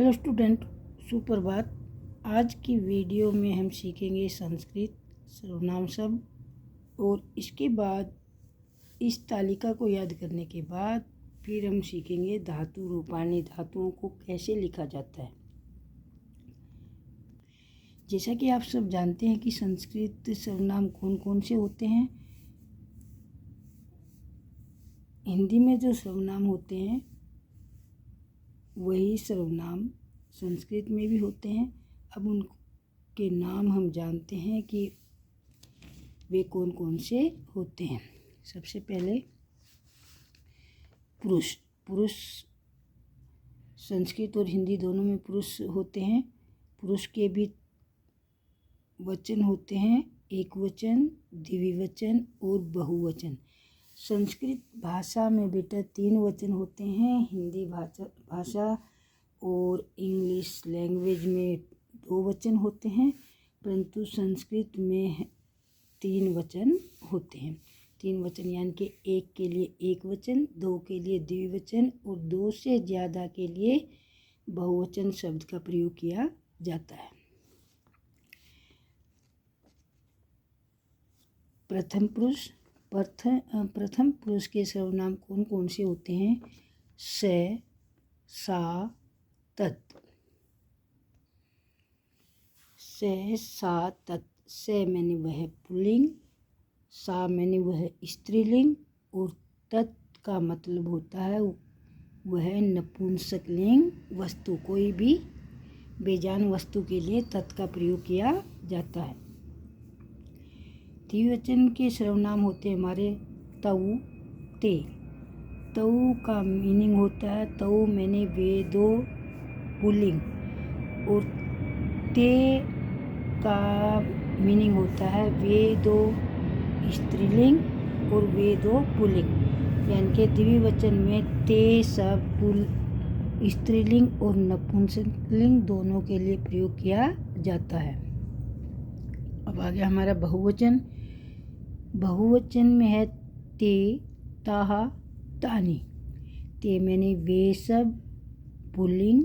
Hello student, सुप्रभात। आज की वीडियो में हम सीखेंगे संस्कृत सर्वनाम शब्द और इसके बाद इस तालिका को याद करने के बाद फिर हम सीखेंगे धातु रूपानी धातुओं को कैसे लिखा जाता है। जैसा कि आप सब जानते हैं कि संस्कृत सर्वनाम कौन कौन से होते हैं। हिंदी में जो सर्वनाम होते हैं वही सर्वनाम संस्कृत में भी होते हैं। अब उनके नाम हम जानते हैं कि वे कौन कौन से होते हैं। सबसे पहले पुरुष। पुरुष संस्कृत और हिंदी दोनों में पुरुष होते हैं। पुरुष के भी वचन होते हैं, एक वचन, द्विवचन और बहुवचन। संस्कृत भाषा में बेटा 3 वचन होते हैं, हिंदी भाषा और इंग्लिश लैंग्वेज में 2 वचन होते हैं, परंतु संस्कृत में 3 वचन होते हैं। 3 वचन यानी कि 1 के लिए एक वचन, 2 के लिए द्विवचन और 2 से ज़्यादा के लिए बहुवचन शब्द का प्रयोग किया जाता है। प्रथम पुरुष। प्रथम पुरुष के सर्वनाम कौन कौन से होते हैं? स, सा, तत्। स, सा, तत्। स मैंने वह पुल्लिंग, सा मैंने वह स्त्रीलिंग और तत् का मतलब होता है वह नपुंसकलिंग वस्तु। कोई भी बेजान वस्तु के लिए तत् का प्रयोग किया जाता है। द्विवचन के सर्वनाम होते हैं हमारे तऊ, ते। तऊ का मीनिंग होता है तऊ मैंने वे दो पुल्लिंग और ते का मीनिंग होता है वे दो स्त्रीलिंग और वे दो पुल्लिंग। यानी कि द्विवचन में ते सब स्त्रीलिंग और नपुंसकलिंग दोनों के लिए प्रयोग किया जाता है। अब आ गया हमारा बहुवचन। बहुवचन में है ते, ताहा, तानी। ते मैंने वे सब पुल्लिंग,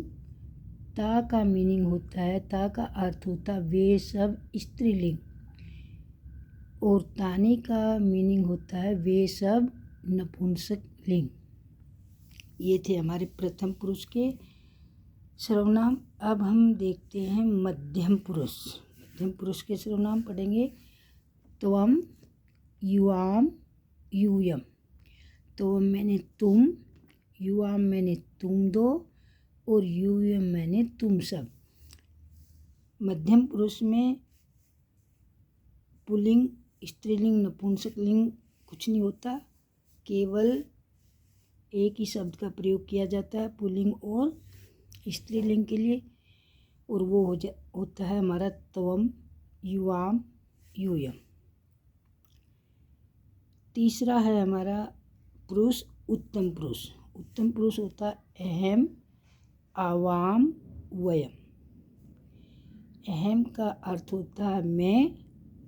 ता का मीनिंग होता है ता का अर्थ होता है वे सब स्त्रीलिंग और तानी का मीनिंग होता है वे सब नपुंसकलिंग। ये थे हमारे प्रथम पुरुष के सर्वनाम। अब हम देखते हैं मध्यम पुरुष। मध्यम पुरुष के सर्वनाम पढ़ेंगे त्वम, युवाम, यूयम। त्वम मैंने तुम, युवाम मैंने तुम दो और यूयम मैंने तुम सब। मध्यम पुरुष में पुल्लिंग, स्त्रीलिंग, नपुंसकलिंग कुछ नहीं होता, केवल एक ही शब्द का प्रयोग किया जाता है पुल्लिंग और स्त्रीलिंग के लिए और वो होता है हमारा त्वम, युवाम, यूयम। तीसरा है हमारा पुरुष उत्तम पुरुष। उत्तम पुरुष होता है अहम, आवाम, वयम। अहम का अर्थ होता है मैं,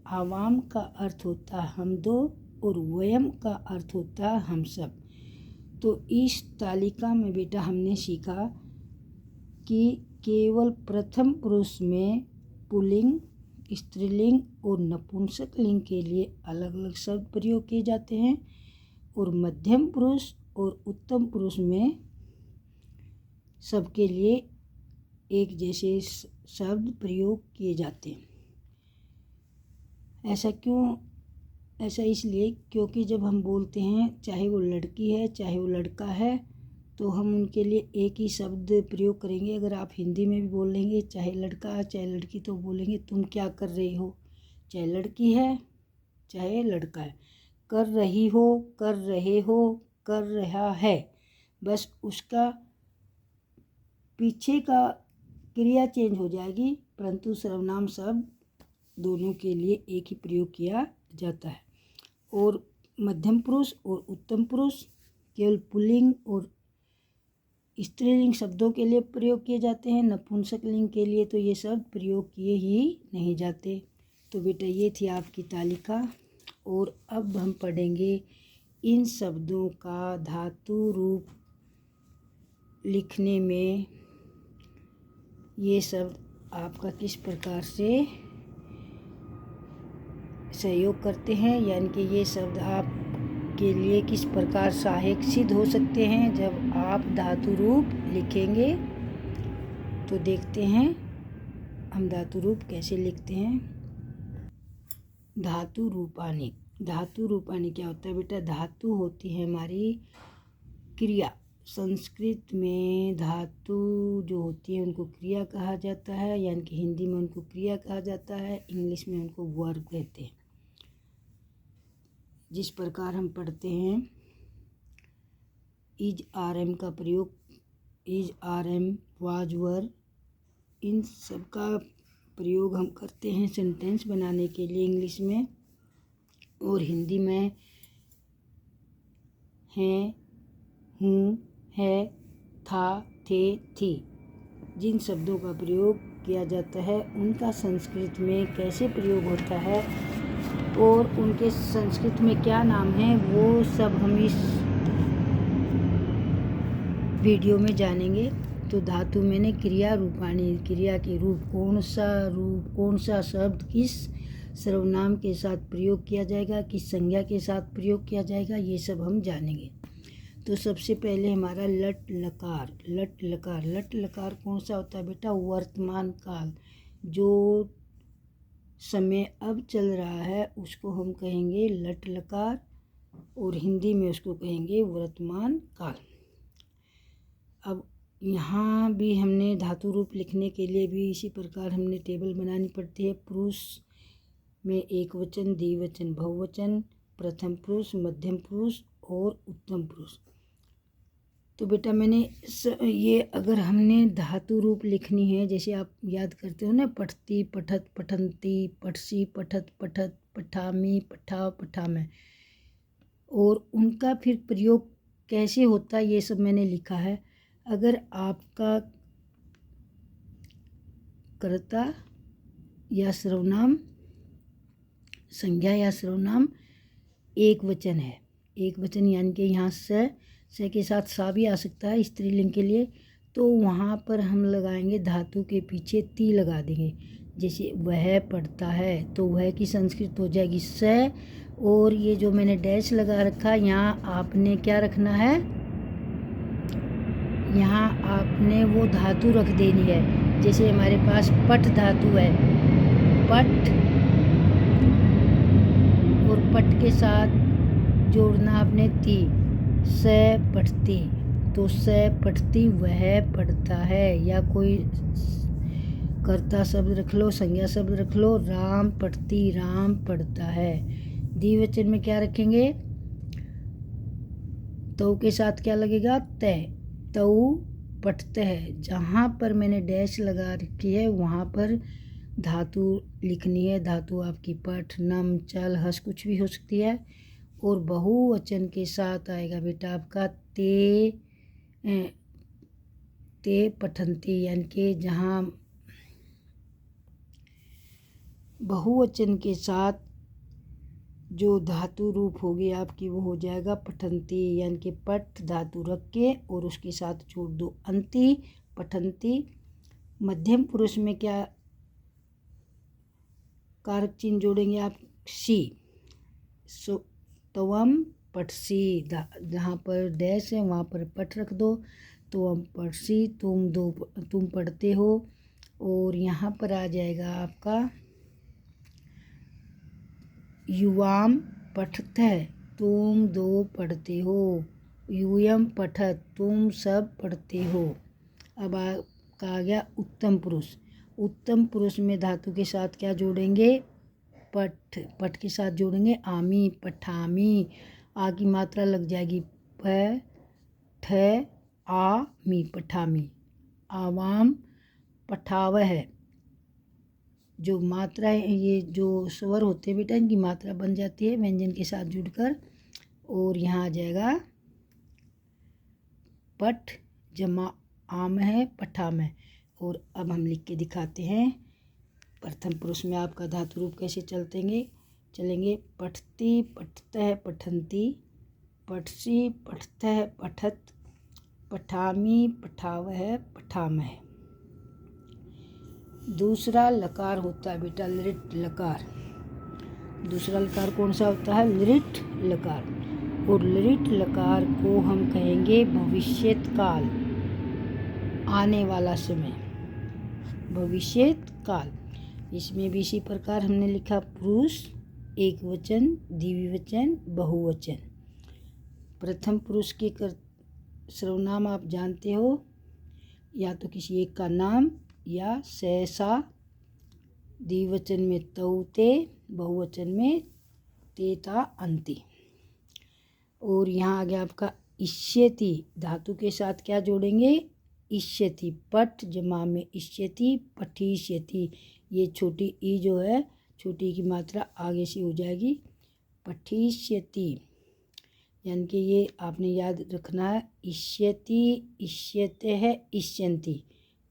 आवाम का अर्थ होता है हम दो और वयम का अर्थ होता है हम सब। तो इस तालिका में बेटा हमने सीखा कि केवल प्रथम पुरुष में पुल्लिंग, स्त्रीलिंग और नपुंसकलिंग के लिए अलग अलग शब्द प्रयोग किए जाते हैं और मध्यम पुरुष और उत्तम पुरुष में सबके लिए एक जैसे शब्द प्रयोग किए जाते हैं। ऐसा क्यों? ऐसा इसलिए क्योंकि जब हम बोलते हैं चाहे वो लड़की है चाहे वो लड़का है तो हम उनके लिए एक ही शब्द प्रयोग करेंगे। अगर आप हिंदी में भी बोलेंगे चाहे लड़का चाहे लड़की तो बोलेंगे तुम क्या कर रही हो, चाहे लड़की है चाहे लड़का है। कर रही हो, कर रहे हो, कर रहा है, बस उसका पीछे का क्रिया चेंज हो जाएगी, परंतु सर्वनाम शब्द दोनों के लिए एक ही प्रयोग किया जाता है। और मध्यम पुरुष और उत्तम पुरुष केवल पुल्लिंग और स्त्रीलिंग शब्दों के लिए प्रयोग किए जाते हैं, नपुंसकलिंग के लिए तो ये शब्द प्रयोग किए ही नहीं जाते। तो बेटा ये थी आपकी तालिका और अब हम पढ़ेंगे इन शब्दों का धातु रूप लिखने में ये शब्द आपका किस प्रकार से सहयोग करते हैं, यानी कि ये शब्द आपके लिए किस प्रकार सहायक सिद्ध हो सकते हैं जब आप धातु रूप लिखेंगे। तो देखते हैं हम धातु रूप कैसे लिखते हैं। धातु रूपानी। धातु रूपानी क्या होता है बेटा? धातु होती है हमारी क्रिया। संस्कृत में धातु जो होती है उनको क्रिया कहा जाता है, यानी कि हिंदी में उनको क्रिया कहा जाता है, इंग्लिश में उनको वर्ब कहते हैं। जिस प्रकार हम पढ़ते हैं इज आर एम का प्रयोग, is are am, was were, इन सब का प्रयोग हम करते हैं सेंटेंस बनाने के लिए इंग्लिश में, और हिंदी में हैं, हूँ, है, था, थे, थी, जिन शब्दों का प्रयोग किया जाता है उनका संस्कृत में कैसे प्रयोग होता है और उनके संस्कृत में क्या नाम है, वो सब हम इस वीडियो में जानेंगे। तो धातु मैंने क्रिया रूपानी, क्रिया के रूप, कौन सा शब्द किस सर्वनाम के साथ प्रयोग किया जाएगा, किस संज्ञा के साथ प्रयोग किया जाएगा, ये सब हम जानेंगे। तो सबसे पहले हमारा लट लकार। लट लकार, लट लकार कौन सा होता है बेटा? वर्तमान काल, जो समय अब चल रहा है उसको हम कहेंगे लट लकार, और हिंदी में उसको कहेंगे वर्तमान काल। अब यहाँ भी हमने धातु रूप लिखने के लिए भी इसी प्रकार हमने टेबल बनानी पड़ती है। पुरुष में एक वचन, द्विवचन, बहुवचन, प्रथम पुरुष, मध्यम पुरुष और उत्तम पुरुष। तो बेटा मैंने ये अगर हमने धातु रूप लिखनी है, जैसे आप याद करते हो ना, पठती, पठत, पठंती, पठसी, पठत, पठत, पठामी, पठाव, पठामे, और उनका फिर प्रयोग कैसे होता है ये सब मैंने लिखा है। अगर आपका कर्ता या सर्वनाम, संज्ञा या सर्वनाम एक वचन है, एक वचन यानी कि यहाँ से के साथ सा भी आ सकता है स्त्रीलिंग के लिए, तो वहाँ पर हम लगाएंगे धातु के पीछे ती लगा देंगे। जैसे वह पढ़ता है तो वह की संस्कृत हो जाएगी स, और ये जो मैंने डैश लगा रखा है यहाँ आपने क्या रखना है, यहाँ आपने वो धातु रख देनी है। जैसे हमारे पास पट धातु है, पट, और पट के साथ जोड़ना आपने ती, स पढ़ती, तो स पढ़ती वह पढ़ता है, या कोई कर्ता शब्द रख लो, संज्ञा शब्द रख लो, राम पढ़ती, राम पढ़ता है। द्विवचन में क्या रखेंगे? तो के साथ क्या लगेगा? तय, तऊ पढ़ते है। जहाँ पर मैंने डैश लगा रखी है वहाँ पर धातु लिखनी है। धातु आपकी पठ, नम, चल, हस कुछ भी हो सकती है। और बहुवचन के साथ आएगा बेटा आपका ते पठंती, यानी कि जहाँ बहुवचन के साथ जो धातु रूप होगी आपकी वो हो जाएगा पठंती, यानी कि पठ धातु रख के और उसके साथ जोड़ दो अंति, पठंती। मध्यम पुरुष में क्या कारक चिन्ह जोड़ेंगे आप? सी, सो तवम पठसी, जहाँ पर डैश है वहाँ पर पठ रख दो, तो हम पठसी, तुम पढ़ते हो। और यहाँ पर आ जाएगा आपका युवाम पठत है, तुम दो पढ़ते हो, यूयम पठत, तुम सब पढ़ते हो। अब आपका आ गया उत्तम पुरुष। उत्तम पुरुष में धातु के साथ क्या जोड़ेंगे? पठ, पठ के साथ जोड़ेंगे आमी, पठामी, आ की मात्रा लग जाएगी प, ठ, आ, मी, पठामी। आवाम पठावह, जो मात्रा है, ये जो स्वर होते हैं बेटा इनकी मात्रा बन जाती है व्यंजन के साथ जुड़कर, और यहाँ आ जाएगा पठ जमा आम है, पठाम है। और अब हम लिख के दिखाते हैं प्रथम पुरुष में आपका धातु रूप कैसे चलेंगे। पठती, पठतः, पठंती, पठसी, पठतः, पठत, पठामी, पठावह, पठामह। दूसरा लकार होता है बेटा लृट लकार। दूसरा लकार कौन सा होता है? लृट लकार। और लृट लकार को हम कहेंगे भविष्यत काल, आने वाला समय, भविष्यत काल। इसमें भी इसी प्रकार हमने लिखा पुरुष, एक वचन, द्विवचन, बहुवचन। प्रथम पुरुष के सर्वनाम आप जानते हो, या तो किसी एक का नाम या सहसा। द्विवचन में तौ ते, बहुवचन में ते ता अंति। और यहाँ आ गया आपका इष्यति। धातु के साथ क्या जोड़ेंगे? इष्यति। पठ जमा में इष्यति, पठिष्यति। ये छोटी ई जो है, छोटी की मात्रा आगे से हो जाएगी, पठिष्यति। यानी कि ये आपने याद रखना है, इष्यति, इष्यतः, इष्यन्ति।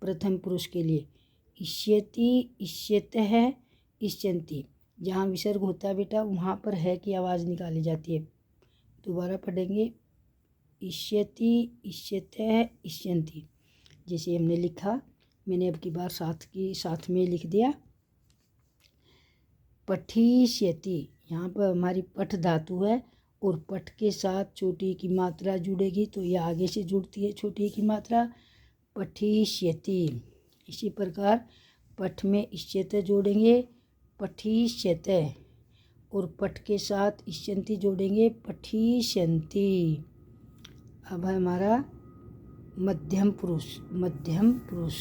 प्रथम पुरुष के लिए इष्यति, इष्यतः, इष्यन्ति। जहाँ विसर्ग होता है बेटा वहाँ पर है की आवाज़ निकाली जाती है। दोबारा पढ़ेंगे, इष्यति, इष्यतः, इष्यन्ति। जैसे हमने लिखा, मैंने अब की बार साथ में लिख दिया। पठिष्यति, यहाँ पर हमारी पठ धातु है और पठ के साथ छोटी की मात्रा जुड़ेगी तो यह आगे से जुड़ती है छोटी की मात्रा, पठिष्यति। इसी प्रकार पठ में इष्यत जोड़ेंगे, पठिष्यत। और पठ के साथ इष्यन्ति जोड़ेंगे, पठिष्यन्ति। अब है हमारा मध्यम पुरुष। मध्यम पुरुष,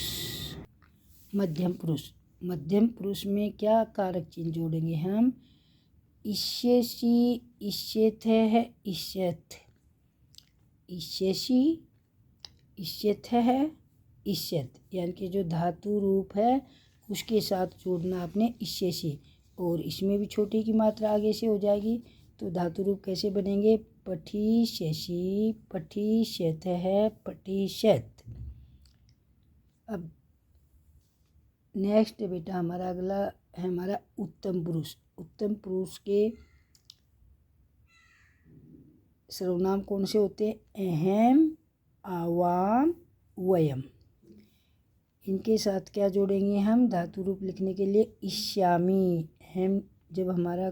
मध्यम पुरुष। मध्यम पुरुष में क्या कारक चिन्ह जोड़ेंगे हम? इष्यसि, इष्यथः, इष्यथ। इष्यसि, इष्यथः, इष्यथ। यानी कि जो धातु रूप है उसके साथ जोड़ना आपने इष्यसि। और इसमें भी छोटी की मात्रा आगे से हो जाएगी तो धातु रूप कैसे बनेंगे? पठिष्यसि, पठिष्यथः, पठिष्यथ। अब नेक्स्ट बेटा हमारा अगला है हमारा उत्तम पुरुष। उत्तम पुरुष के सर्वनाम कौन से होते हैं? अहम, आवाम, वयम। इनके साथ क्या जोड़ेंगे हम धातु रूप लिखने के लिए? इष्यामि। अहम जब हमारा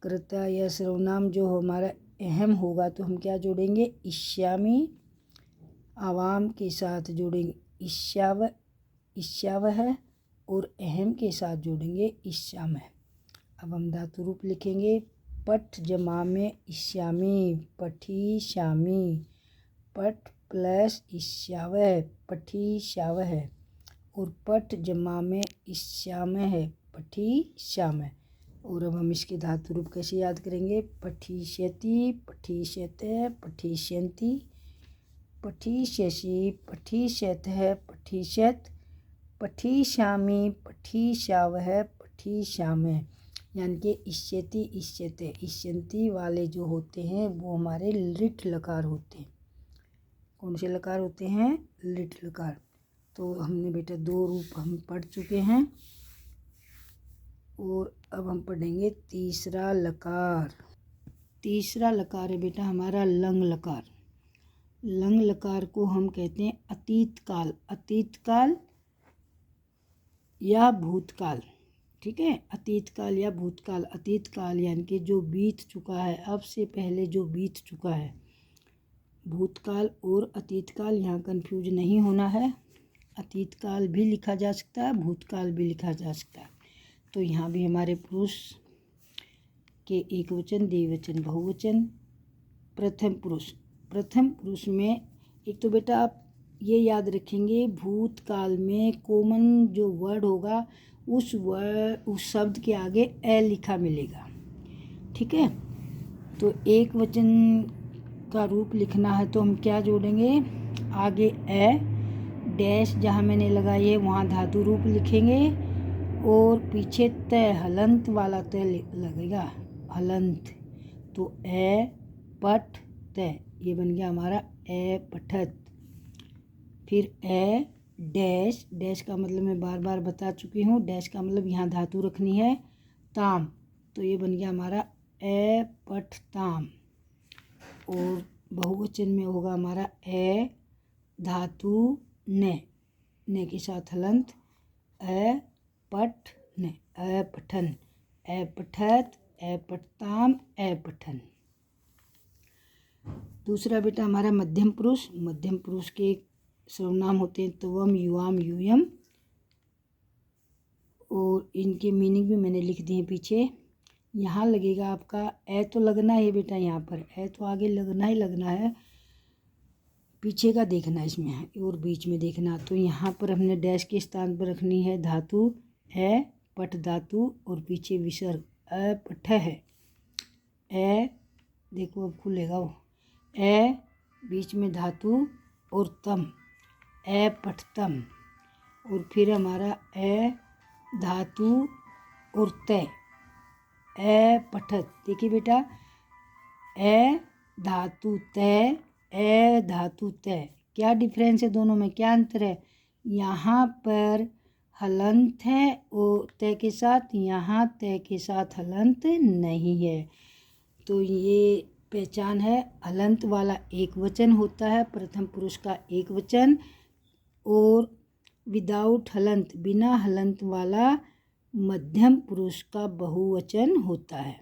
कर्ता या सर्वनाम जो हमारा अहम होगा तो हम क्या जोड़ेंगे? इष्यामि। आवाम के साथ जोड़ेंगे इष्याव, इष्यावह। और अहम के साथ जोड़ेंगे इष्यामः। अब हम धातु रूप लिखेंगे, पठ जमा में इष्यामि, पठिष्यामि। पठ प्लस इष्यावः, पठिष्यावः। और पठ जमा में इष्यामः, पठिष्यामः। और अब हम इसके धातु रूप कैसे याद करेंगे? पठिष्यति, पठिष्यतः, पठिष्यन्ति। पठिष्यसि, पठिष्यथः, पठिष्यथ। पठिष्यामि, पठिष्यावः, पठिष्यामः। यानी कि इष्यति, इष्यते, इष्यन्ति वाले जो होते हैं वो हमारे लिट लकार होते हैं। कौन से लकार होते हैं? लिट लकार। तो हमने बेटा दो रूप हम पढ़ चुके हैं और अब हम पढ़ेंगे तीसरा लकार। तीसरा लकार है बेटा हमारा लंग लकार। लंग लकार को हम कहते हैं अतीत काल। अतीत काल या भूतकाल, ठीक है? अतीत काल या भूतकाल। अतीत काल यानी कि जो बीत चुका है, अब से पहले जो बीत चुका है। भूतकाल और अतीत काल, यहाँ कंफ्यूज नहीं होना है। अतीत काल भी लिखा जा सकता है, भूतकाल भी लिखा जा सकता है। तो यहाँ भी हमारे पुरुष के एक वचन, द्विवचन, बहुवचन। प्रथम पुरुष। प्रथम पुरुष में एक तो बेटा आप ये याद रखेंगे, भूतकाल में कॉमन जो वर्ड होगा उस शब्द के आगे ए लिखा मिलेगा, ठीक है? तो एक वचन का रूप लिखना है तो हम क्या जोड़ेंगे? आगे ए, डैश जहाँ मैंने लगाई है वहाँ धातु रूप लिखेंगे और पीछे तय, हलंत वाला तय लगेगा, हलंत। तो ए पठ तय, ये बन गया हमारा ए पठत। फिर ए डैश, डैश का मतलब मैं बार बार बता चुकी हूँ, डैश का मतलब यहाँ धातु रखनी है ताम, तो ये बन गया हमारा ए पठ ताम। और बहुवचन में होगा हमारा ए धातु ने के साथ हलंत, अपठन, अपठन, अपठत, अपठताम, अपठन। दूसरा बेटा हमारा मध्यम पुरुष। मध्यम पुरुष के सर्वनाम होते हैं त्वम, युवाम, यूयम, और इनके मीनिंग भी मैंने लिख दिए पीछे। यहाँ लगेगा आपका ए, तो लगना है बेटा, यहाँ पर ए तो आगे लगना ही लगना है, पीछे का देखना इसमें है और बीच में देखना। तो यहाँ पर हमने डैश के स्थान पर रखनी है धातु ए, पठ धातु, और पीछे विसर्ग अपठ है। ए देखो अब खुलेगा वो, ए बीच में धातु और तम, ए पठतम, और फिर हमारा ए धातु और तय, ए पठत। देखिए बेटा, ए धातु तय, ए धातु तय, क्या डिफरेंस है दोनों में, क्या अंतर है? यहाँ पर हलंत है और तय के साथ, यहाँ तय के साथ हलंत नहीं है। तो ये पहचान है, हलंत वाला एक वचन होता है, प्रथम पुरुष का एक वचन, और विदाउट हलंत, बिना हलंत वाला मध्यम पुरुष का बहुवचन होता है।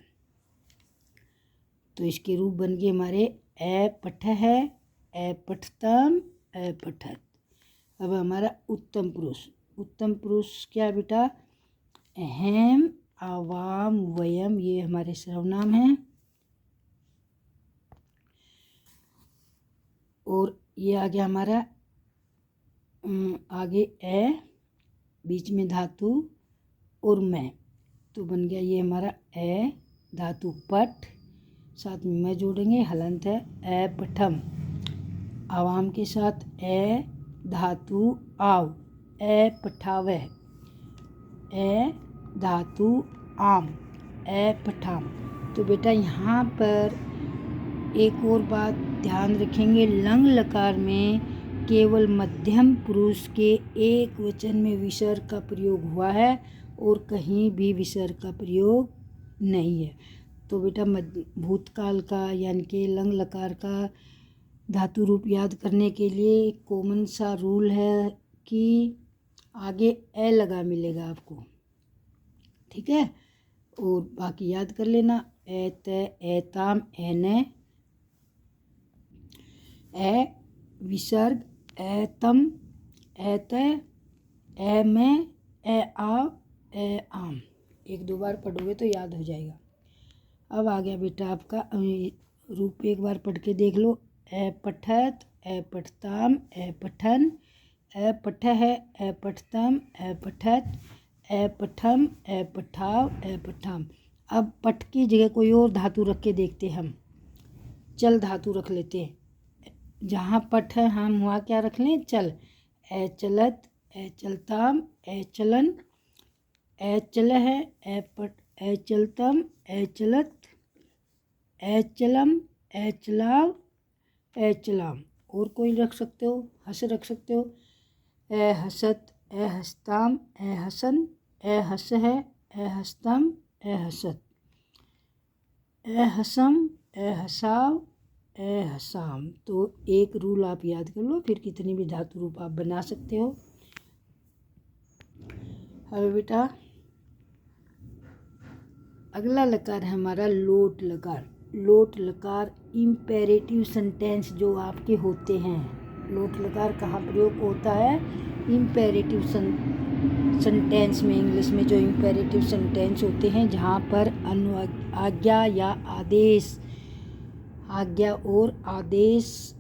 तो इसके रूप बन गए हमारे ए पठ है, ए पठतम, ए पठत। अब हमारा उत्तम पुरुष। उत्तम पुरुष क्या बेटा? अहम, आवाम, वयम, ये हमारे सर्वनाम हैं, और ये आ गया हमारा आगे ए, बीच में धातु और मैं, तो बन गया ये हमारा ए धातु पठ, साथ में मैं जोड़ेंगे, हलंत है ए पठम। आवाम के साथ ए धातु आव, ए पठावह, ए धातु आम, ए पठाम। तो बेटा यहाँ पर एक और बात ध्यान रखेंगे, लंग लकार में केवल मध्यम पुरुष के एक वचन में विसर्ग का प्रयोग हुआ है और कहीं भी विसर्ग का प्रयोग नहीं है। तो बेटा भूतकाल का यानी कि लंग लकार का धातु रूप याद करने के लिए एक कॉमन सा रूल है कि आगे ए लगा मिलेगा आपको, ठीक है, और बाकी याद कर लेना, ए तय, ए ताम, ए ने, ए विसर्ग, ए तम, ए तय, ए में, ए आव, ए आम। एक दो बार पढ़ोगे तो याद हो जाएगा। अब आ गया बेटा आपका रूप, एक बार पढ़ के देख लो। ए पठत, ए पठताम, ए पठन, ए पठ है, ए पठतम, ए पठत, ए पठम, ए पठाव, ए पठाम। अब पठ की जगह कोई और धातु रख के देखते हम, चल धातु रख लेते हैं। जहाँ पठ है हम वहाँ क्या रख लें? चल। ए चलत, ए चलताम, ए चलन, ए चल है, ए पट, ए चलतम, ए चलत, ए चलम, ए चलाव, ए चलाम। और कोई रख सकते हो, हस रख सकते हो, ए हसत, ए हस्ताम, ए हसन, ए हस है, ए हस्तम, ए हसत, ए हसम, ए हसाव, ए हसाम। तो एक रूल आप याद कर लो, फिर कितनी भी धातु रूप आप बना सकते हो। अब बेटा अगला लकार है हमारा लोट लकार। लोट लकार इम्पेरेटिव सेंटेंस जो आपके होते हैं, लोट लकार कहाँ प्रयोग होता है? इम्पेरेटिव सेंटेंस में, इंग्लिश में जो इम्पेरेटिव सेंटेंस होते हैं जहाँ पर आज्ञा या आदेश, आज्ञा और आदेश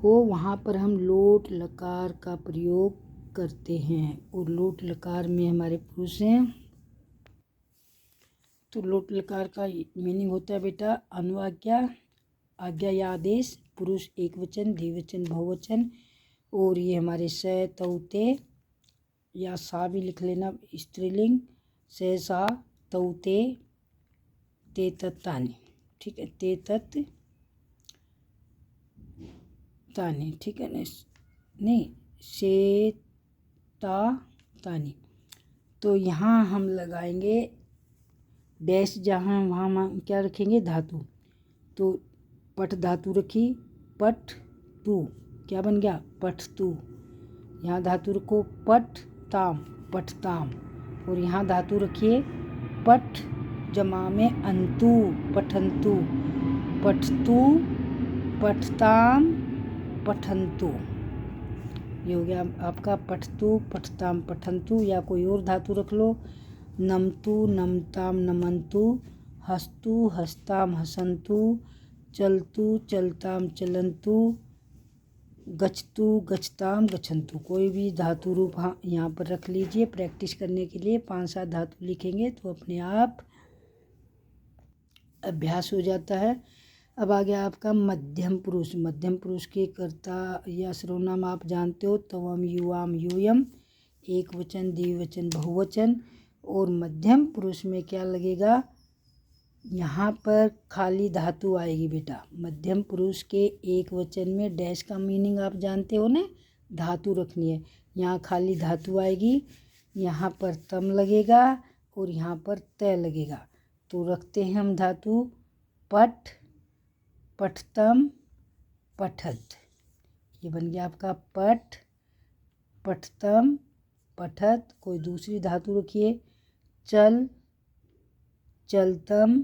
हो, वहाँ पर हम लोट लकार का प्रयोग करते हैं। और लोट लकार में हमारे पुरुष हैं, तो लोट लकार का मीनिंग होता है बेटा अनुआज्ञा, आज्ञा या आदेश, पुरुष एक वचन, द्विवचन, बहुवचन, और ये हमारे स, तौ, ते या सा भी लिख लेना, स्त्रीलिंग, से, सा, तौ, ते तत्, तानी, ठीक है, ते तत् तानी, ठीक है, नहीं से ता तानी। तो यहाँ हम लगाएंगे डैश, जहाँ वहाँ हम क्या रखेंगे? धातु। तो पठ धातु रखी, पठ तू, क्या बन गया? पठ तू। यहाँ धातु रखो, पठ ताम, पठताम। और यहाँ धातु रखिए पठ जमा में अंतु, पठंतु, पठतु, पठताम, पठंतु। ये हो गया आपका पठतु, पठताम, पठंतु। या कोई और धातु रख लो, नमतु, नमताम, नमंतु, हस्तु, हस्ताम, हसंतु, चलतु, चलताम, चलंतु, गच्छतु, गच्छताम, गच्छन्तु। कोई भी धातु रूप यहाँ पर रख लीजिए। प्रैक्टिस करने के लिए 5-7 धातु लिखेंगे तो अपने आप अभ्यास हो जाता है। अब आ गया आपका मध्यम पुरुष। मध्यम पुरुष के कर्ता या सर्वनाम आप जानते हो, तवम, युवाम, यूयम, एक वचन, द्विवचन, बहुवचन। और मध्यम पुरुष में क्या लगेगा, यहाँ पर खाली धातु आएगी बेटा। मध्यम पुरुष के एक वचन में डैश का मीनिंग आप जानते हो ना, धातु रखनी है। यहाँ खाली धातु आएगी, यहाँ पर तम लगेगा और यहाँ पर तय लगेगा। तो रखते हैं हम धातु पठ, पठतम, पठत। ये बन गया आपका पठ, पठतम, पठत। कोई दूसरी धातु रखिए, चल, चलतम,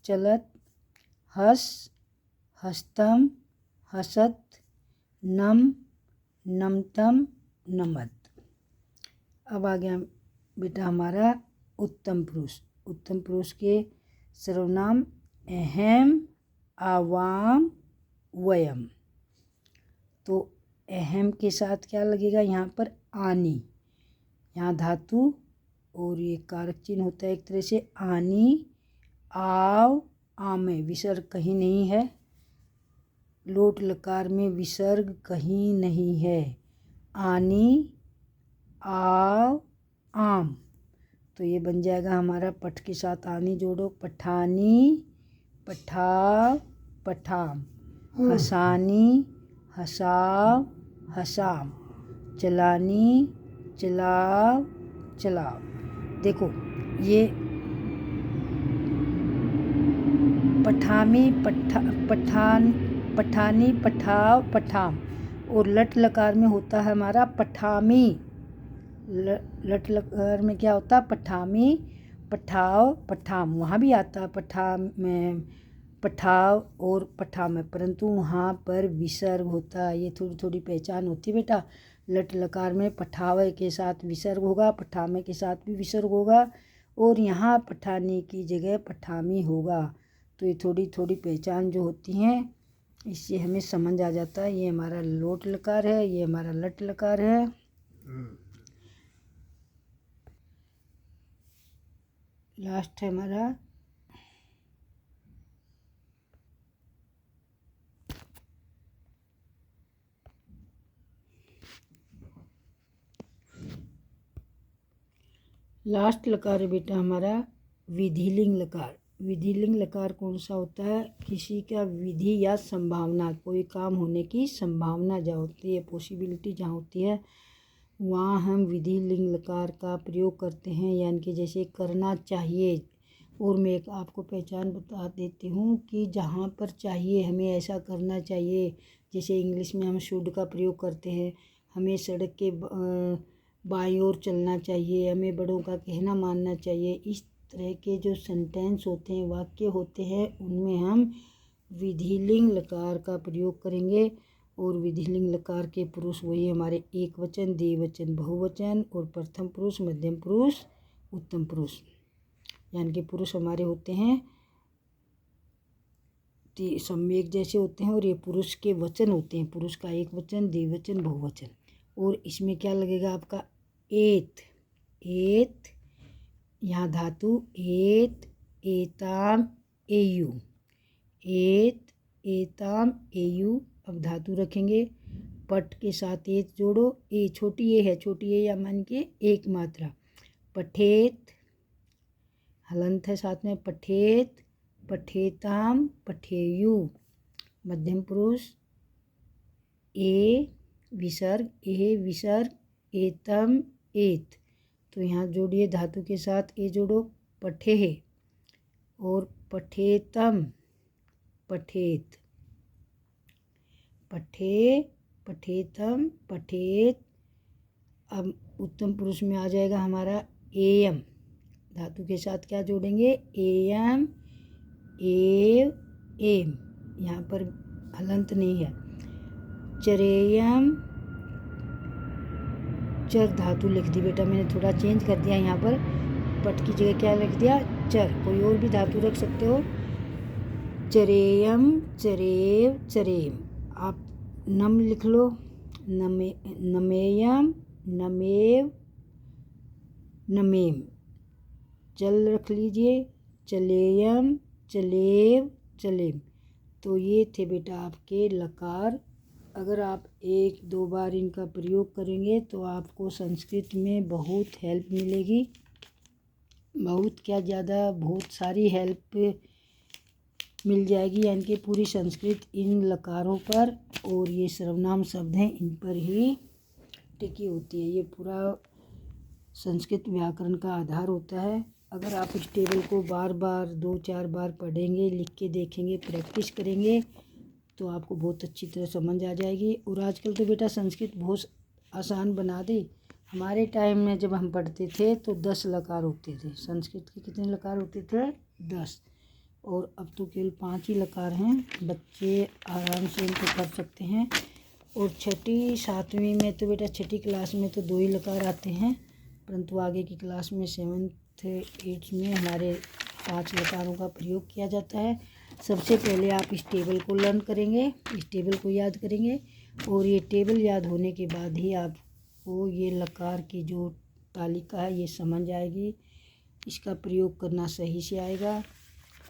चलत, हस, हस्तम, हसत, नम, नमतम, नमत। अब आ गया बेटा हमारा उत्तम पुरुष। उत्तम पुरुष के सर्वनाम अहम, आवाम, वयम। तो अहम के साथ क्या लगेगा, यहाँ पर आनी, यहाँ धातु और ये कारक चिन्ह होता है एक तरह से, आनी, आव, आमे। विसर्ग कहीं नहीं है, लोट लकार में विसर्ग कहीं नहीं है। आनी, आव, आम। तो ये बन जाएगा हमारा पठ के साथ आनी जोड़ो, पठानी, पठाव, पठाम, हसानी, हसाव, हसाम, चलानी, चलाव, चलाव। देखो ये पठामी, पठान, पठानी, पठाव, पठाम। और लट लकार में होता है हमारा पठामी। लट लकार में क्या होता है, पठामी, पठाव, पठाम। वहाँ भी आता है पठाम में, पठाव और पठाम में, परंतु वहाँ पर विसर्ग होता है। ये थोड़ी थोड़ी पहचान होती है बेटा। लट लकार में पठावे के साथ विसर्ग होगा, पठामे के साथ भी विसर्ग होगा, और यहाँ पठानी की जगह पठामी होगा। तो ये थोड़ी थोड़ी पहचान जो होती हैं, इससे हमें समझ आ जाता है ये हमारा लोट लकार है, ये हमारा लट लकार है। लास्ट है हमारा लास्ट लकार है बेटा हमारा विधिलिंग लकार। विधिलिंग लकार कौन सा होता है, किसी का विधि या संभावना, कोई काम होने की संभावना जहाँ होती है, पॉसिबिलिटी जहाँ होती है, वहाँ हम विधिलिंग लकार का प्रयोग करते हैं। यानी कि जैसे करना चाहिए। और मैं एक आपको पहचान बता देती हूँ कि जहाँ पर चाहिए, हमें ऐसा करना चाहिए। जैसे इंग्लिश में हम शुड का प्रयोग करते हैं, हमें सड़क के बाईं ओर चलना चाहिए, हमें बड़ों का कहना मानना चाहिए। इस तरह के जो सेंटेंस होते हैं, वाक्य होते हैं, उनमें हम विधिलिंग लकार का प्रयोग करेंगे। और विधिलिंग लकार के पुरुष वही हमारे एक वचन, द्विवचन, बहुवचन, और प्रथम पुरुष, मध्यम पुरुष, उत्तम पुरुष। यानी कि पुरुष हमारे होते हैं सम्यक जैसे होते हैं, और ये पुरुष के वचन होते हैं। पुरुष का एक वचन, द्विवचन, बहुवचन। और इसमें क्या लगेगा आपका एत, एत, यहाँ धातु एत, एताम, एयु, एत, एताम, एयु। अब धातु रखेंगे, पट के साथ एत जोड़ो, ए छोटी ए है, छोटी ए या मान के एक मात्रा, पठेत, हलंत है साथ में, पठेत, पठेताम, पठेयु। मध्यम पुरुष ए विसर्ग, ए विसर्ग, एतम, एत। तो यहाँ जोड़िए धातु के साथ ए जोड़ो, पठेह, और पठेतम, पठेत, पठे, पठेतम, पठेत। अब उत्तम पुरुष में आ जाएगा हमारा एयम। धातु के साथ क्या जोड़ेंगे? एयम, एव, एम। यहाँ पर हलंत नहीं है। चरेयम, चर धातु लिख दी बेटा मैंने, थोड़ा चेंज कर दिया यहाँ पर, पट की जगह क्या लिख दिया? चर। कोई और भी धातु रख सकते हो। चरेयम, चरेव, चरेम। आप नम लिख लो, नमेयम, नमेव, नमेम। चल रख लीजिए, चलेयम, चलेव, चलेम। तो ये थे बेटा आपके लकार। अगर आप 1-2 बार इनका प्रयोग करेंगे तो आपको संस्कृत में बहुत हेल्प मिलेगी, बहुत क्या ज़्यादा बहुत सारी हेल्प मिल जाएगी। यानी कि पूरी संस्कृत इन लकारों पर और ये सर्वनाम शब्द हैं इन पर ही टिकी होती है। ये पूरा संस्कृत व्याकरण का आधार होता है। अगर आप इस टेबल को बार बार 2-4 बार पढ़ेंगे, लिख के देखेंगे, प्रैक्टिस करेंगे तो आपको बहुत अच्छी तरह समझ आ जाएगी। और आजकल तो बेटा संस्कृत बहुत आसान बना दी। हमारे टाइम में जब हम पढ़ते थे तो 10 लकार होते थे। संस्कृत के कितने लकार होते थे? 10। और अब तो केवल 5 ही लकार हैं। बच्चे आराम से इनको कर सकते हैं। और 6ठी 7वीं में तो बेटा 6ठी क्लास में तो 2 ही लकार आते हैं, परंतु आगे की क्लास में 7th 8th में हमारे 5 लकारों का प्रयोग किया जाता है। सबसे पहले आप इस टेबल को लर्न करेंगे, इस टेबल को याद करेंगे और ये टेबल याद होने के बाद ही आपको ये लकार की जो तालिका है ये समझ आएगी। इसका प्रयोग करना सही से आएगा।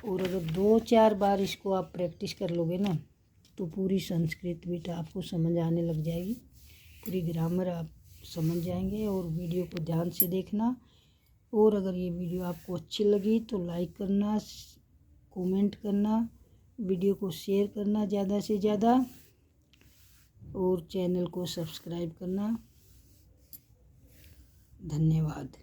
और अगर 2-4 बार इसको आप प्रैक्टिस कर लोगे ना तो पूरी संस्कृत बेटा आपको समझ आने लग जाएगी। पूरी ग्रामर आप समझ जाएंगे। और वीडियो को ध्यान से देखना। और अगर ये वीडियो आपको अच्छी लगी तो लाइक करना, कमेंट करना, वीडियो को शेयर करना ज़्यादा से ज़्यादा और चैनल को सब्सक्राइब करना। धन्यवाद।